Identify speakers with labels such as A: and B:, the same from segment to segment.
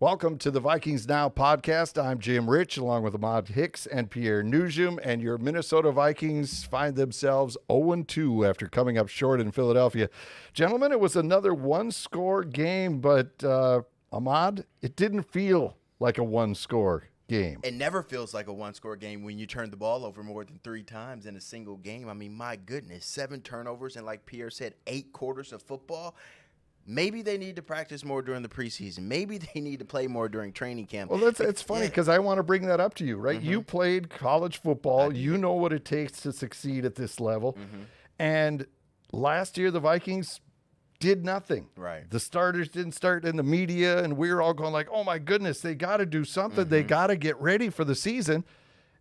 A: Welcome to the Vikings Now podcast. I'm Jim Rich, along with Ahmad Hicks and Pierre Noujaim, and your Minnesota Vikings find themselves 0-2 after coming up short in Philadelphia. Gentlemen, it was another one-score game, but Ahmad, it didn't feel like a one-score game.
B: It never feels like a one-score game when you turn the ball over more than 3 times in a single game. I mean, my goodness, 7 turnovers and, like Pierre said, 8 quarters of football. Maybe they need to practice more during the preseason. Maybe they need to play more during training camp.
A: Well, it's funny because I want to bring that up to you, right? Mm-hmm. You played college football. You know what it takes to succeed at this level. Mm-hmm. And last year, the Vikings did nothing.
B: Right.
A: The starters didn't start in the media, and we were all going like, oh, my goodness, they got to do something. Mm-hmm. They got to get ready for the season.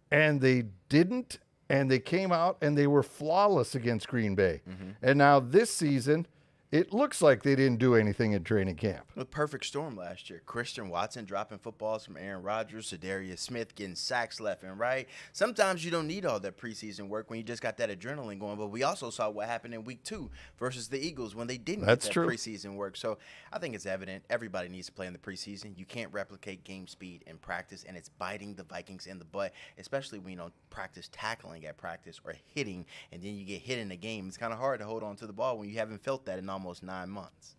A: And they didn't, and they came out, and they were flawless against Green Bay. Mm-hmm. And now this season, it looks like they didn't do anything in training camp.
B: A perfect storm last year. Christian Watson dropping footballs from Aaron Rodgers, Zadarius Smith getting sacks left and right. Sometimes you don't need all that preseason work when you just got that adrenaline going. But we also saw what happened in week 2 versus the Eagles when they didn't get that preseason work. So I think it's evident everybody needs to play in the preseason. You can't replicate game speed in practice, and it's biting the Vikings in the butt, especially when you don't practice tackling at practice or hitting, and then you get hit in the game. It's kind of hard to hold on to the ball when you haven't felt that in almost 9 months.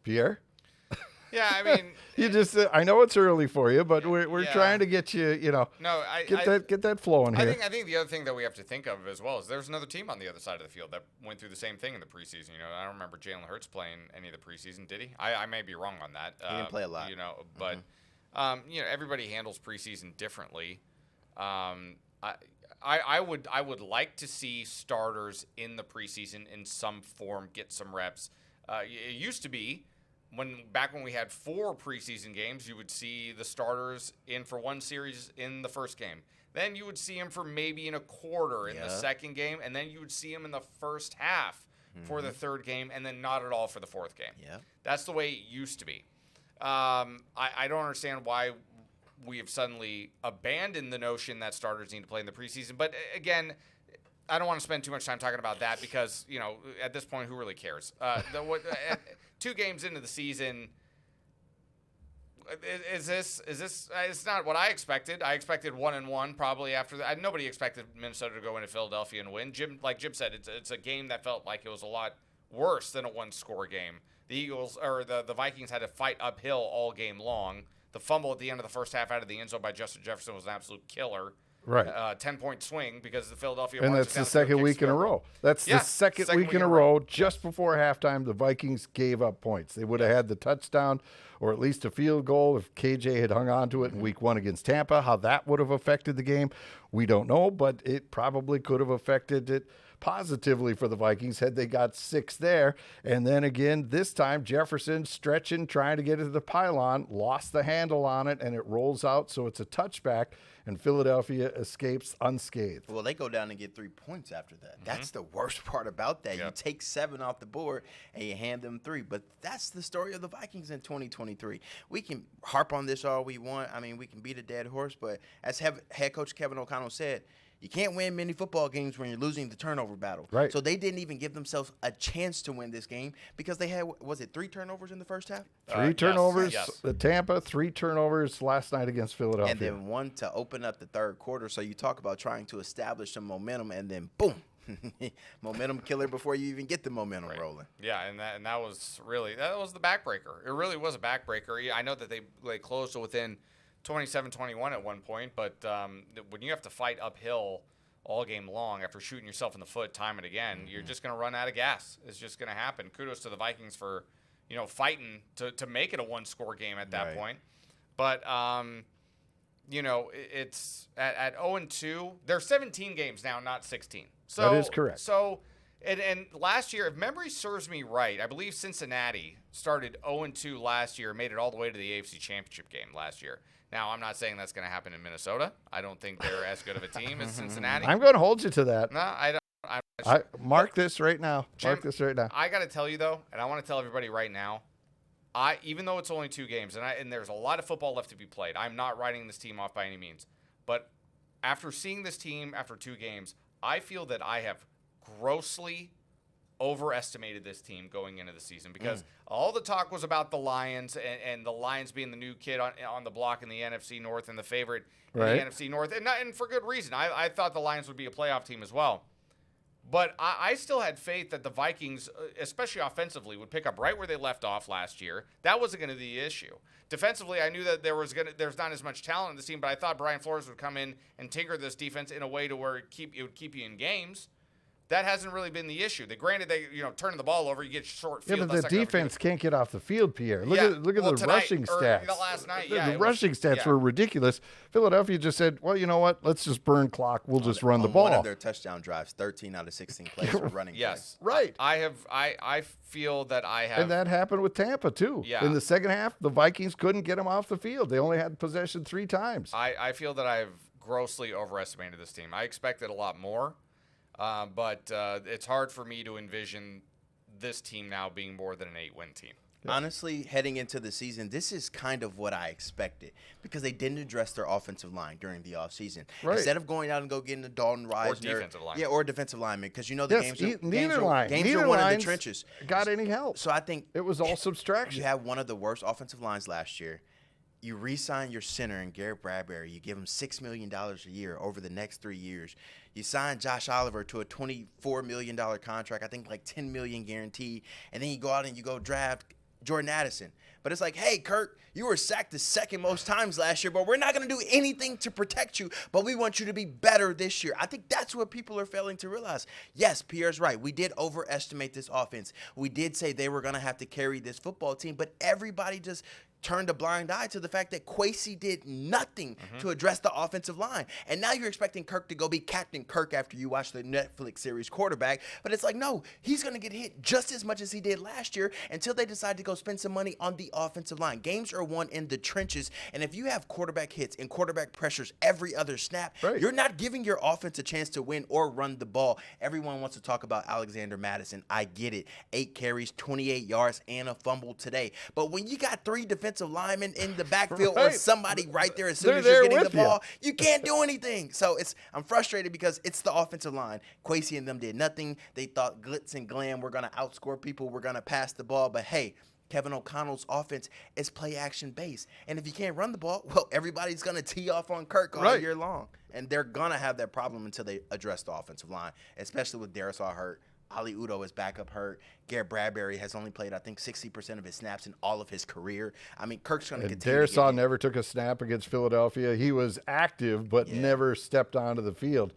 A: Pierre?
C: Yeah, I mean,
A: you just I know it's early for you, but we're trying to get you, get that flowing here.
C: I think the other thing that we have to think of as well is there's another team on the other side of the field that went through the same thing in the preseason. I don't remember Jalen Hurts playing any of the preseason, did he? I may be wrong on that.
B: He didn't play a lot.
C: But everybody handles preseason differently. I would like to see starters in the preseason in some form get some reps. It used to be back when we had 4 preseason games, you would see the starters in for one series in the first game. Then you would see them for maybe in a quarter in the second game, and then you would see them in the first half for the third game, and then not at all for the fourth game.
B: Yeah,
C: that's the way it used to be. I don't understand why we have suddenly abandoned the notion that starters need to play in the preseason. But again, I don't want to spend too much time talking about that because, at this point, who really cares? 2 games into the season, is this? It's not what I expected. I expected 1-1 probably after that. Nobody expected Minnesota to go into Philadelphia and win. Like Jim said, it's a game that felt like it was a lot worse than a one-score game. The Eagles or the Vikings had to fight uphill all game long. The fumble at the end of the first half out of the end zone by Justin Jefferson was an absolute killer.
A: Right.
C: 10-point swing because the Philadelphia
A: and that's the second week in a row. That's the second week in a row. Just before halftime, the Vikings gave up points. They would have had the touchdown or at least a field goal if KJ had hung on to it in week 1 against Tampa. How that would have affected the game, we don't know, but it probably could have affected it positively for the Vikings had they got 6 there. And then again, this time, Jefferson stretching, trying to get it to the pylon, lost the handle on it, and it rolls out, so it's a touchback, and Philadelphia escapes unscathed.
B: Well, they go down and get 3 points after that. Mm-hmm. That's the worst part about that. Yep. You take 7 off the board, and you hand them 3. But that's the story of the Vikings in 2023. We can harp on this all we want. I mean, we can beat a dead horse, but as head coach Kevin O'Connell said, you can't win many football games when you're losing the turnover battle.
A: Right.
B: So they didn't even give themselves a chance to win this game because they had, was it 3 turnovers in the first half?
A: 3 turnovers at Tampa, 3 turnovers last night against Philadelphia.
B: And then 1 to open up the third quarter. So you talk about trying to establish some momentum, and then boom. Momentum killer before you even get the momentum rolling.
C: Yeah, and that was the backbreaker. It really was a backbreaker. I know that they closed within 27-21 at one point, but when you have to fight uphill all game long after shooting yourself in the foot time and again, you're just going to run out of gas. It's just going to happen. Kudos to the Vikings for, fighting to make it a one-score game at that point. But, it's at 0-2. There are 17 games now, not 16. So,
A: that is correct.
C: So, and last year, if memory serves me right, I believe Cincinnati started 0-2 last year, made it all the way to the AFC Championship game last year. Now, I'm not saying that's going to happen in Minnesota. I don't think they're as good of a team as Cincinnati.
A: I'm going to hold you to that.
C: No, I don't.
A: Mark this right now.
C: Jim, I got to tell you, though, and I want to tell everybody right now, even though it's only 2 games, and there's a lot of football left to be played, I'm not writing this team off by any means. But after seeing this team after 2 games, I feel that I have grossly overestimated this team going into the season because all the talk was about the Lions and the Lions being the new kid on the block in the NFC North and the favorite in the NFC North. And for good reason. I thought the Lions would be a playoff team as well. But I still had faith that the Vikings, especially offensively, would pick up right where they left off last year. That wasn't going to be the issue. Defensively, I knew that there's not as much talent in the team, but I thought Brian Flores would come in and tinker this defense in a way to where it would keep you in games. That hasn't really been the issue. Granted, turning the ball over, you get short field.
A: Yeah, but the defense can't get off the field, Pierre. Look at the rushing stats.
C: Last night,
A: the rushing stats were ridiculous. Philadelphia just said, well, you know what? Let's just burn clock. We'll just run the ball.
B: One of their touchdown drives, 13 out of 16 plays were running.
C: Yes.
A: Right.
C: I feel that I have.
A: And that happened with Tampa, too.
C: Yeah.
A: In the second half, the Vikings couldn't get them off the field. They only had possession 3 times.
C: I feel that I've grossly overestimated this team. I expected a lot more. But it's hard for me to envision this team now being more than an 8-win team.
B: Honestly, heading into the season, this is kind of what I expected because they didn't address their offensive line during the offseason.
A: Right.
B: Instead of going out and getting the Dalton Risner.
C: Or defensive lineman.
B: Yeah, or defensive lineman because the games are
A: Neither
B: won in the
A: lines
B: trenches.
A: Got any help.
B: So I think
A: it was all subtraction.
B: You have one of the worst offensive lines last year. You re-sign your center in Garrett Bradbury. You give him $6 million a year over the next 3 years. You sign Josh Oliver to a $24 million contract, I think like $10 million guaranteed. And then you go out and you go draft Jordan Addison. But it's like, hey, Kirk, you were sacked the second most times last year, but we're not going to do anything to protect you, but we want you to be better this year. I think that's what people are failing to realize. Yes, Pierre's right. We did overestimate this offense. We did say they were going to have to carry this football team, but everybody just turned a blind eye to the fact that Kwesi did nothing to address the offensive line. And now you're expecting Kirk to go be Captain Kirk after you watch the Netflix series Quarterback. But it's like, no, he's going to get hit just as much as he did last year until they decide to go spend some money on the offensive line. Games are won in the trenches. And if you have quarterback hits and quarterback pressures every other snap, you're not giving your offense a chance to win or run the ball. Everyone wants to talk about Alexander Madison. I get it. 8 carries, 28 yards, and a fumble today. But when you got 3 defensive linemen in the backfield or somebody right there as soon as you're getting the ball, you can't do anything. So I'm frustrated because it's the offensive line. Kwesi and them did nothing. They thought glitz and glam, we're going to outscore people, we're going to pass the ball. But hey, Kevin O'Connell's offense is play action based. And if you can't run the ball, well, everybody's going to tee off on Kirk all year long. And they're going to have that problem until they address the offensive line, especially with Darisaw hurt. Ali Udo is back up hurt. Garrett Bradbury has only played, I think, 60% of his snaps in all of his career. I mean, Kirk's going to continue.
A: Darisaw never took a snap against Philadelphia. He was active, but never stepped onto the field.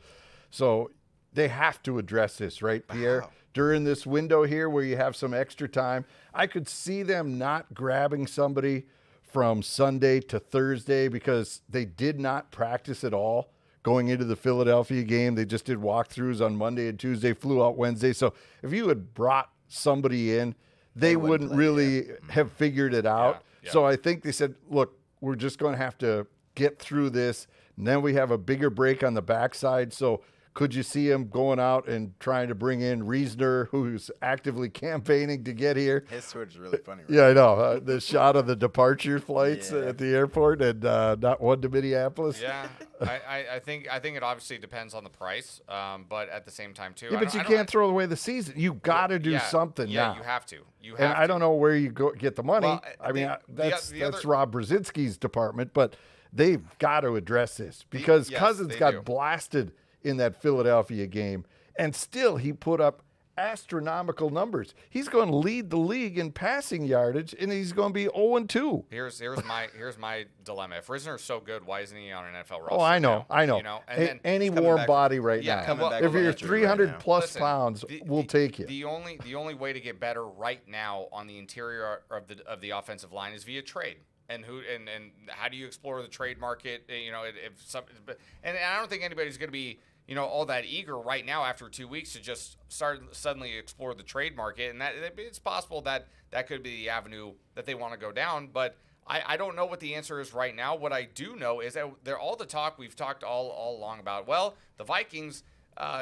A: So they have to address this, right, Pierre?
B: Wow.
A: During this window here where you have some extra time, I could see them not grabbing somebody from Sunday to Thursday because they did not practice at all. Going into the Philadelphia game, they just did walkthroughs on Monday and Tuesday, flew out Wednesday. So if you had brought somebody in, they wouldn't really have figured it out. Yeah. So I think they said, look, we're just going to have to get through this. And then we have a bigger break on the backside. So could you see him going out and trying to bring in Risner, who's actively campaigning to get here?
B: His Twitter's really funny. Right?
A: Yeah, I know. The shot of the departure flights at the airport and not one to Minneapolis.
C: Yeah, I think it obviously depends on the price, but at the same time too.
A: Yeah, but you can't throw away the season. You got to do something now.
C: Yeah, you have to.
A: And I don't know where you get the money. Well, I mean, that's Rob Brzezinski's department, but they've got to address this because Cousins got blasted in that Philadelphia game, and still he put up astronomical numbers. He's going to lead the league in passing yardage, and he's going to be 0-2.
C: Here's my dilemma. If Risner's so good, why isn't he on an NFL roster?
A: Oh, I know.
C: You know, and then
A: any warm body right now.
B: Well,
A: if you're 300 plus pounds, we'll take you.
C: The only way to get better right now on the interior of the offensive line is via trade. And how do you explore the trade market? You know, and I don't think anybody's going to be, you know, all that eager right now after 2 weeks to just suddenly explore the trade market. And that it's possible that could be the avenue that they want to go down. But I don't know what the answer is right now. What I do know is that all the talk we've talked all along about, well, the Vikings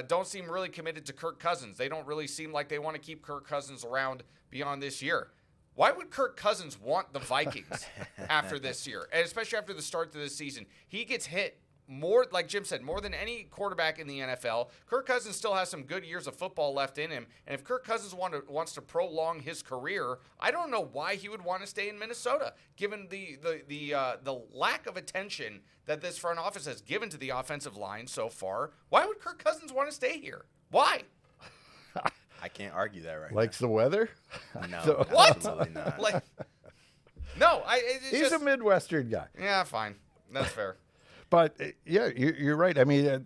C: don't seem really committed to Kirk Cousins. They don't really seem like they want to keep Kirk Cousins around beyond this year. Why would Kirk Cousins want the Vikings after this year, and especially after the start of this season? He gets hit more, like Jim said, more than any quarterback in the NFL, Kirk Cousins still has some good years of football left in him. And if Kirk Cousins wants to prolong his career, I don't know why he would want to stay in Minnesota, given the lack of attention that this front office has given to the offensive line so far. Why would Kirk Cousins want to stay here? Why?
B: I can't argue that right
A: Likes the weather?
B: now.
A: So-
B: No, absolutely not.
C: Like, no,
A: He's a Midwestern guy.
C: Yeah, fine. That's fair.
A: But yeah, you're right. I mean,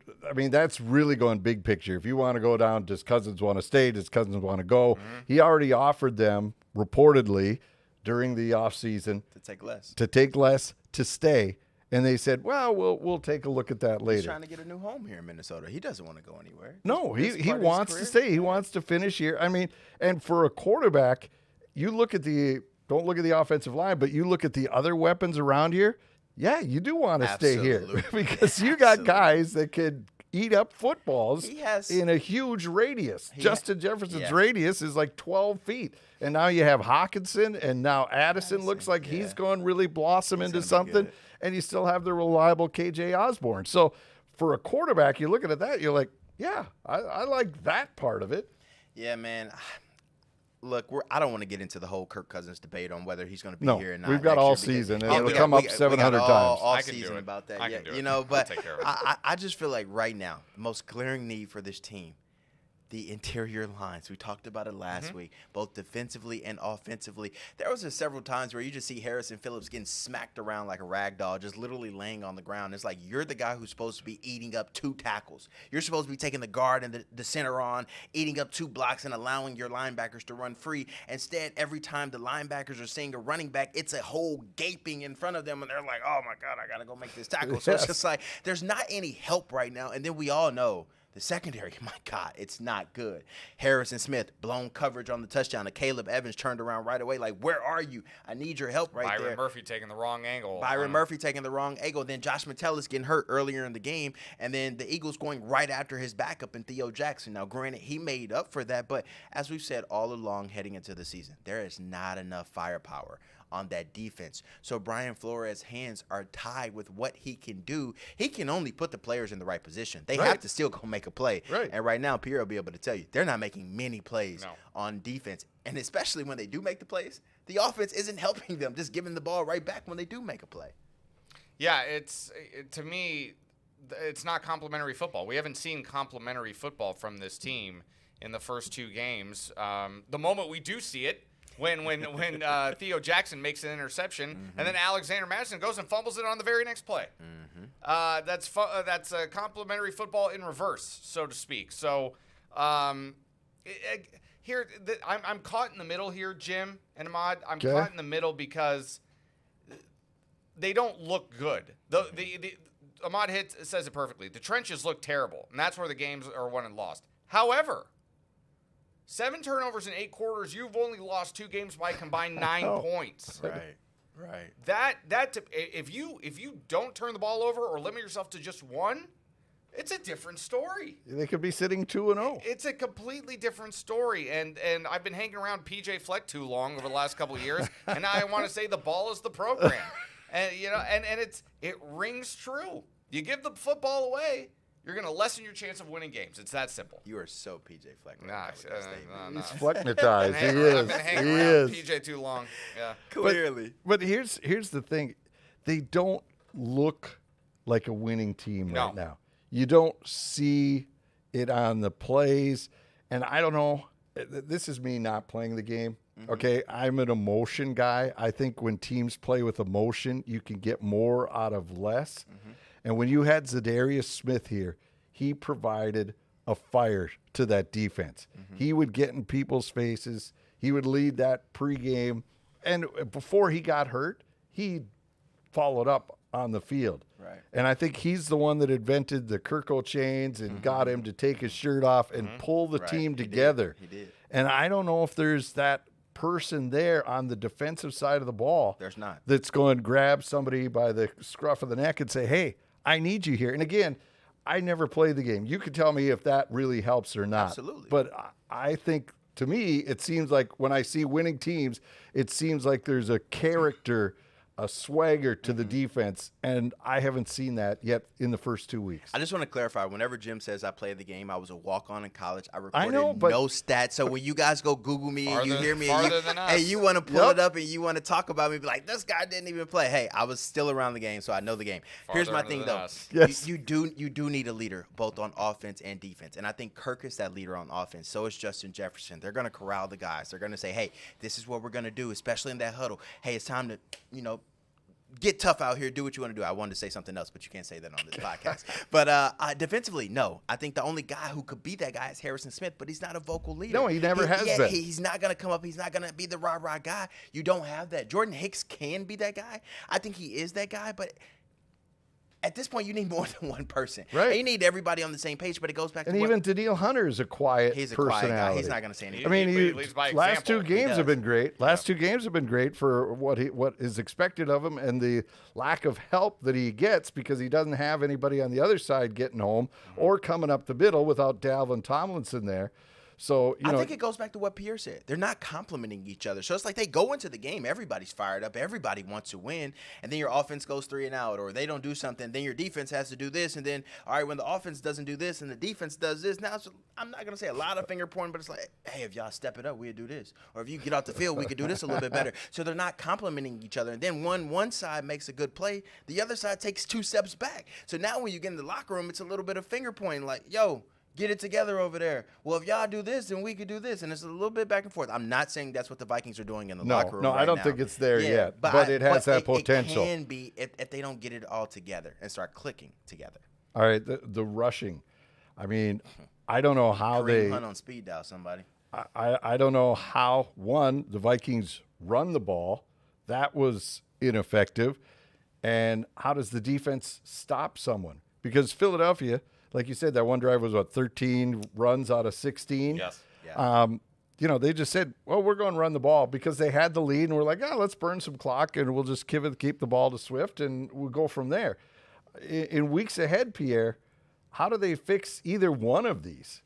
A: that's really going big picture. If you want to go down, does Cousins want to stay? Does Cousins want to go?
B: Mm-hmm.
A: He already offered them reportedly during the offseason
B: to take less.
A: to stay, and they said, "Well, we'll take a look at that later."
B: He's trying to get a new home here in Minnesota. He doesn't want to go anywhere.
A: No,
B: This
A: he
B: part of his
A: wants to
B: career?
A: stay. He wants to finish here. I mean, and for a quarterback, you look at don't look at the offensive line, but you look at the other weapons around here. Yeah, you do want to stay here
B: Absolutely.
A: because you got guys that could eat up footballs
B: He has-
A: in a huge radius. Justin Jefferson's
B: yeah.
A: radius is like 12 feet. And now you have Hawkinson, and now Addison looks like
B: yeah.
A: he's going to really blossom into
B: gonna be
A: something.
B: good.
A: And you still have the reliable KJ Osborne. So for a quarterback, you're looking at that, you're like, yeah, I like that part of it.
B: Yeah, man. Look, I don't want to get into the whole Kirk Cousins debate on whether he's going to be
A: No,
B: here or not.
A: we've got
B: next
A: all
B: year because-
A: season, and
B: Yeah,
A: it'll
B: we
A: come
B: got-
A: up
B: we got
A: 700
B: all
A: times.
B: All
C: I can do
B: season
C: it.
B: about that.
C: I
B: Yeah,
C: can do
B: you
C: it.
B: know,
C: I'll
B: but
C: take care of it.
B: I just feel like right now, the most glaring need for this team, the interior lines. We talked about it last week, both defensively and offensively. There was several times where you just see Harrison Phillips getting smacked around like a rag doll, just literally laying on the ground. It's like you're the guy who's supposed to be eating up 2 tackles. You're supposed to be taking the guard and the center on, eating up 2 blocks and allowing your linebackers to run free. Instead, every time the linebackers are seeing a running back, it's a hole gaping in front of them, and they're like, oh, my God, I got to go make this tackle. So it's just like there's not any help right now. And then we all know the secondary, my God, it's not good. Harrison Smith, blown coverage on the touchdown. And Caleb Evans turned around right away. Like, where are you? I need your help right there.
C: Byron Murphy taking the wrong angle.
B: Byron Murphy taking the wrong angle. Then Josh Metellus getting hurt earlier in the game. And then the Eagles going right after his backup in Theo Jackson. Now, granted, he made up for that. But as we've said all along heading into the season, there is not enough firepower on that defense. So Brian Flores' hands are tied with what he can do. He can only put the players in the right position. They have to still go make a play.
A: Right.
B: And right now, Pierre will be able to tell you, they're not making many plays on defense. And especially when they do make the plays, the offense isn't helping them, just giving the ball right back when they do make a play.
C: Yeah, to me, it's not complimentary football. We haven't seen complimentary football from this team in the first 2 games. The moment we do see it, when Theo Jackson makes an interception, and then Alexander Madison goes and fumbles it on the very next play. That's a complimentary football in reverse, so to speak. So here, I'm caught in the middle here, Jim and Ahmad. I'm caught in the middle because they don't look good. The Ahmad Hicks says it perfectly. The trenches look terrible, and that's where the games are won and lost. However, 7 turnovers in 8 quarters. You've only lost 2 games by combined 9 points.
B: Right.
C: If you don't turn the ball over or limit yourself to just 1, it's a different story.
A: They could be sitting 2-0.
C: It's a completely different story, and I've been hanging around PJ Fleck too long over the last couple of years, and now I want to say the ball is the program, and it rings true. You give the football away, you're going to lessen your chance of winning games. It's that simple.
B: You are so PJ Fleck.
C: Nah.
A: He's Flecknetized. He
C: I've been hanging
A: He
C: around
A: is.
C: PJ too long. Yeah.
B: Clearly.
A: But here's the thing. They don't look like a winning team
C: No.
A: right now. You don't see it on the plays. And I don't know. This is me not playing the game. Okay, I'm an emotion guy. I think when teams play with emotion, you can get more out of less. And when you had Zadarius Smith here, he provided a fire to that defense. He would get in people's faces. He would lead that pregame. And before he got hurt, he followed up on the field.
B: Right.
A: And I think he's the one that invented the Kirko chains and got him to take his shirt off and pull the team together.
B: He did.
A: And I don't know if there's that person there on the defensive side of the ball.
B: There's not.
A: That's going to grab somebody by the scruff of the neck and say, hey, I need you here. And again, I never played the game. You can tell me if that really helps or not.
B: Absolutely.
A: But I think, to me, it seems like when I see winning teams, it seems like there's a character a swagger to the defense, and I haven't seen that yet in the first 2 weeks.
B: I just want to clarify, whenever Jim says I played the game, I was a walk-on in college. I recorded
A: know, but-
B: no stats. So when you guys go Google me and you hear me
C: farther
B: you want to pull it up and you want to talk about me, be like, this guy didn't even play. Hey, I was still around the game, so I know the game. Here's my thing, though.
A: Yes.
B: You do need a leader, both on offense and defense. And I think Kirk is that leader on offense. So is Justin Jefferson. They're going to corral the guys. They're going to say, hey, this is what we're going to do, especially in that huddle. Hey, it's time to, get tough out here. Do what you want to do. I wanted to say something else, but you can't say that on this podcast. But defensively, no. I think the only guy who could be that guy is Harrison Smith, but he's not a vocal leader.
A: No, he never has been.
B: He's not going to come up. He's not going to be the rah-rah guy. You don't have that. Jordan Hicks can be that guy. I think he is that guy, but at this point, you need more than one person.
A: Right.
B: And you need everybody on the same page, but it goes back to
A: even Daniil Hunter is a quiet
B: he's a
A: personality.
B: quiet guy. He's not going to say anything.
A: I mean,
C: he leads by
A: last
C: example.
A: 2 games have been great. Last
C: Yeah.
A: 2 games have been great for what is expected of him and the lack of help that he gets because he doesn't have anybody on the other side getting home or coming up the middle without Dalvin Tomlinson there. So,
B: I think it goes back to what Pierre said. They're not complimenting each other. So it's like they go into the game, everybody's fired up, everybody wants to win, and then your offense goes 3 and out, or they don't do something, then your defense has to do this, and then, all right, when the offense doesn't do this and the defense does this, now I'm not going to say a lot of finger pointing, but it's like, hey, if y'all step it up, we'll do this. Or if you get off the field, we could do this a little bit better. So they're not complimenting each other. And then one side makes a good play, the other side takes 2 steps back. So now when you get in the locker room, it's a little bit of finger pointing, like, yo, get it together over there. Well, if y'all do this, then we could do this. And it's a little bit back and forth. I'm not saying that's what the Vikings are doing in the locker room.
A: No, I don't think it's there yet. But it has that potential.
B: It can be if they don't get it all together and start clicking together.
A: All right, the rushing. I mean, I don't know how
B: Kareem Hunt on speed dial, somebody.
A: I don't know how, one, the Vikings run the ball. That was ineffective. And how does the defense stop someone? Because Philadelphia, like you said, that one drive was, 13 runs out of 16?
C: Yes.
B: Yeah.
A: They just said, well, we're going to run the ball because they had the lead, and we're like, let's burn some clock, and we'll just keep the ball to Swift, and we'll go from there. In weeks ahead, Pierre, how do they fix either one of these?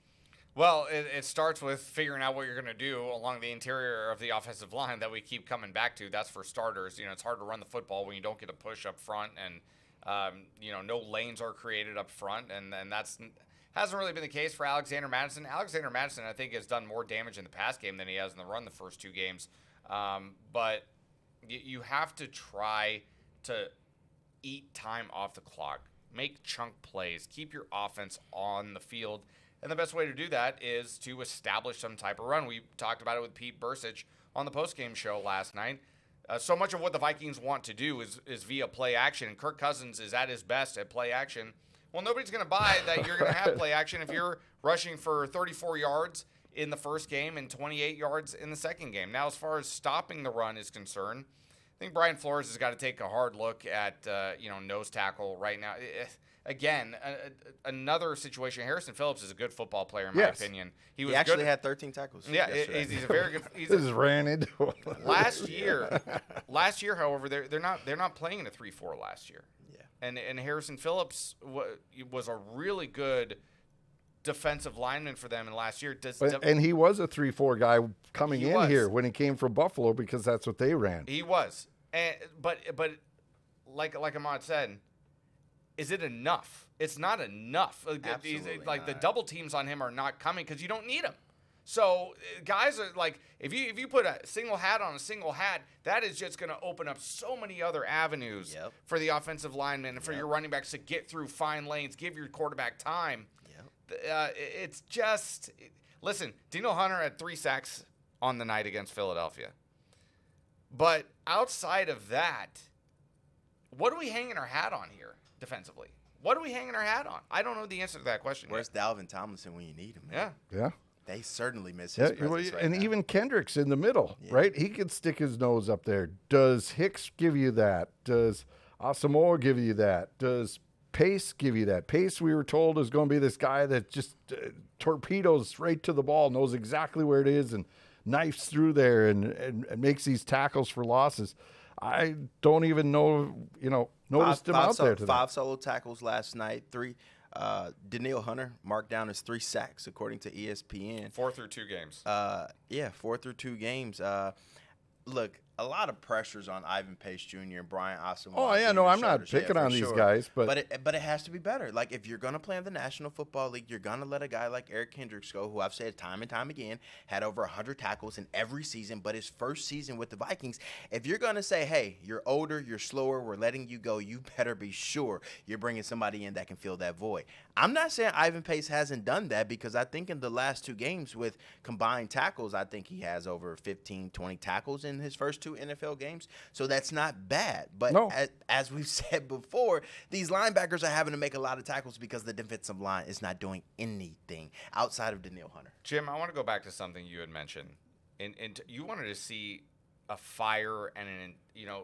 C: Well, it starts with figuring out what you're going to do along the interior of the offensive line that we keep coming back to. That's for starters. It's hard to run the football when you don't get a push up front, and no lanes are created up front, and that's hasn't really been the case for Alexander Mattison. Alexander Mattison, I think, has done more damage in the pass game than he has in the run the first 2 games. But you have to try to eat time off the clock, make chunk plays, keep your offense on the field. And the best way to do that is to establish some type of run. We talked about it with Pete Bursich on the postgame show last night. So much of what the Vikings want to do is via play action, and Kirk Cousins is at his best at play action. Well, nobody's going to buy that you're going to have play action if you're rushing for 34 yards in the first game and 28 yards in the second game. Now, as far as stopping the run is concerned, I think Brian Flores has got to take a hard look at nose tackle right now. Again, another situation. Harrison Phillips is a good football player, in my opinion.
B: He actually had 13 tackles.
C: Yeah, he's a very good. He
A: just ran into it.
C: Last year, however, they're not playing in a 3-4 last year. Yeah, and Harrison Phillips was a really good defensive lineman for them in last year.
A: And he was a 3-4 guy coming in here when he came from Buffalo because that's what they ran.
C: He was, but like Ahmad said. Is it enough? It's not enough. Like the double teams on him are not coming because you don't need them. So guys are like, if you put a single hat on a single hat, that is just going to open up so many other avenues for the offensive linemen and for your running backs to get through fine lanes, give your quarterback time. It's just listen. Daniil Hunter had 3 sacks on the night against Philadelphia, but outside of that, what are we hanging our hat on here? Defensively, what are we hanging our hat on? I don't know the answer to that question.
B: Where's Dalvin Tomlinson when you need him? Man?
A: Yeah.
B: They certainly miss his presence right now.
A: Even Kendrick's in the middle, right? He could stick his nose up there. Does Hicks give you that? Does Asamoah give you that? Does Pace give you that? Pace, we were told, is going to be this guy that just torpedoes right to the ball, knows exactly where it is, and knifes through there and makes these tackles for losses. I don't even know, noticed him out there today.
B: 5 solo tackles last night. 3. Daniil Hunter marked down as 3 sacks according to ESPN.
C: 4 through 2 games.
B: 4 through 2 games. Look, a lot of pressures on Ivan Pace Jr. and Brian Asamoah.
A: Oh, yeah, no, I'm not picking on these guys.
B: But it has to be better. Like, if you're going to play in the National Football League, you're going to let a guy like Eric Hendricks go, who I've said time and time again, had over 100 tackles in every season, but his first season with the Vikings. If you're going to say, hey, you're older, you're slower, we're letting you go, you better be sure you're bringing somebody in that can fill that void. I'm not saying Ivan Pace hasn't done that, because I think in the last 2 games with combined tackles, I think he has over 15, 20 tackles in his first 2 NFL games. So that's not bad. But
A: no.
B: as we've said before, these linebackers are having to make a lot of tackles because the defensive line is not doing anything outside of Danielle Hunter.
C: Jim, I want to go back to something you had mentioned. And you wanted to see a fire and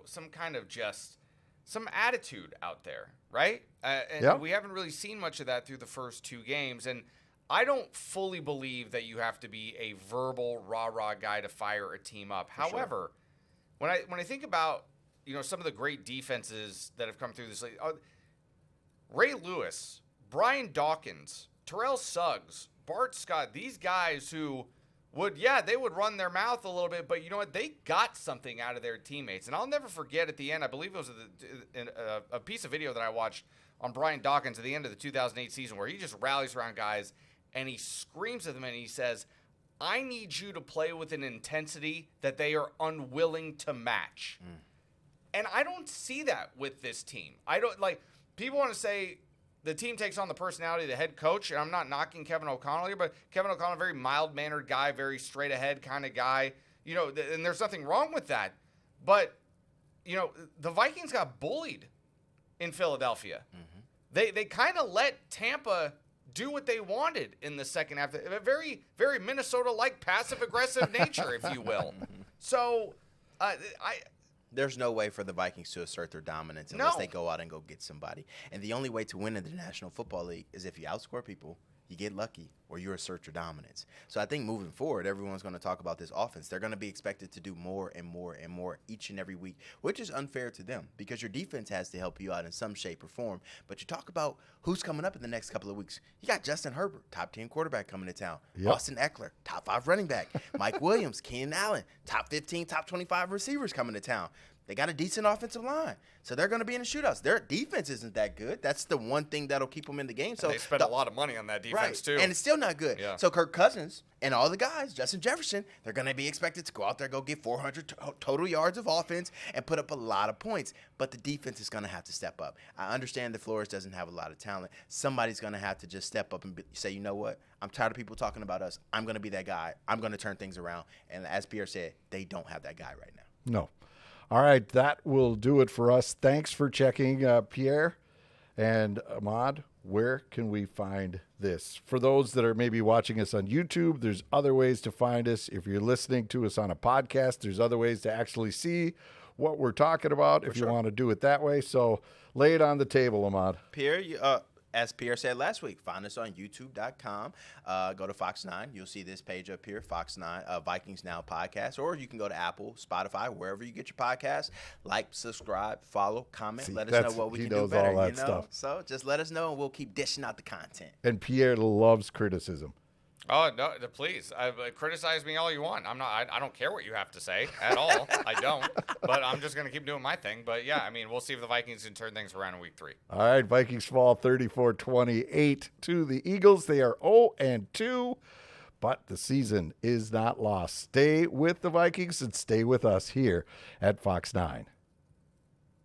C: some kind of just some attitude out there, right? And we haven't really seen much of that through the first 2 games. And I don't fully believe that you have to be a verbal rah-rah guy to fire a team up. However, when I think about some of the great defenses that have come through this league, Ray Lewis, Brian Dawkins, Terrell Suggs, Bart Scott, these guys who they would run their mouth a little bit, but you know what? They got something out of their teammates. And I'll never forget at the end, I believe it was a piece of video that I watched on Brian Dawkins at the end of the 2008 season, where he just rallies around guys and he screams at them and he says, I need you to play with an intensity that they are unwilling to match. And I don't see that with this team. I don't people want to say the team takes on the personality of the head coach, and I'm not knocking Kevin O'Connell here, but Kevin O'Connell, a very mild-mannered guy, very straight-ahead kind of guy, and there's nothing wrong with that. But, the Vikings got bullied in Philadelphia. Mm-hmm. They kind of let Tampa do what they wanted in the second half. A very, very Minnesota-like passive-aggressive nature, if you will. So,
B: there's no way for the Vikings to assert their dominance unless they go out and go get somebody. And the only way to win in the National Football League is if you outscore people, you get lucky, or you assert your dominance. So I think moving forward, everyone's going to talk about this offense. They're going to be expected to do more and more and more each and every week, which is unfair to them because your defense has to help you out in some shape or form. But you talk about who's coming up in the next couple of weeks. You got Justin Herbert, top 10 quarterback coming to town. Yep. Austin Eckler, top 5 running back. Mike Williams, Keenan Allen, top 15, top 25 receivers coming to town. They got a decent offensive line, so they're going to be in the shootouts. Their defense isn't that good. That's the one thing that'll keep them in the game. So
C: and they spent a lot of money on that defense, too.
B: And it's still not good.
C: Yeah.
B: So Kirk Cousins and all the guys, Justin Jefferson, they're going to be expected to go out there, go get 400 total yards of offense and put up a lot of points. But the defense is going to have to step up. I understand that Flores doesn't have a lot of talent. Somebody's going to have to just step up and say, you know what? I'm tired of people talking about us. I'm going to be that guy. I'm going to turn things around. And as Pierre said, they don't have that guy right now.
A: No. All right, that will do it for us. Thanks for checking, Pierre. And Ahmad, where can we find this? For those that are maybe watching us on YouTube, there's other ways to find us. If you're listening to us on a podcast, there's other ways to actually see what we're talking about if you want to do it that way. So lay it on the table, Ahmad.
B: Pierre, as Pierre said last week, find us on YouTube.com. Go to Fox 9. You'll see this page up here, Fox 9, Vikings Now podcast. Or you can go to Apple, Spotify, wherever you get your podcasts. Like, subscribe, follow, comment. Let us know what we can do better.
A: All that stuff.
B: So just let us know, and we'll keep dishing out the content.
A: And Pierre loves criticism.
C: Oh, no, please. Criticize me all you want. I don't care what you have to say at all. I don't. But I'm just going to keep doing my thing. But, yeah, I mean, we'll see if the Vikings can turn things around in week 3.
A: All right, Vikings fall 34-28 to the Eagles. They are 0-2, but the season is not lost. Stay with the Vikings and stay with us here at Fox 9.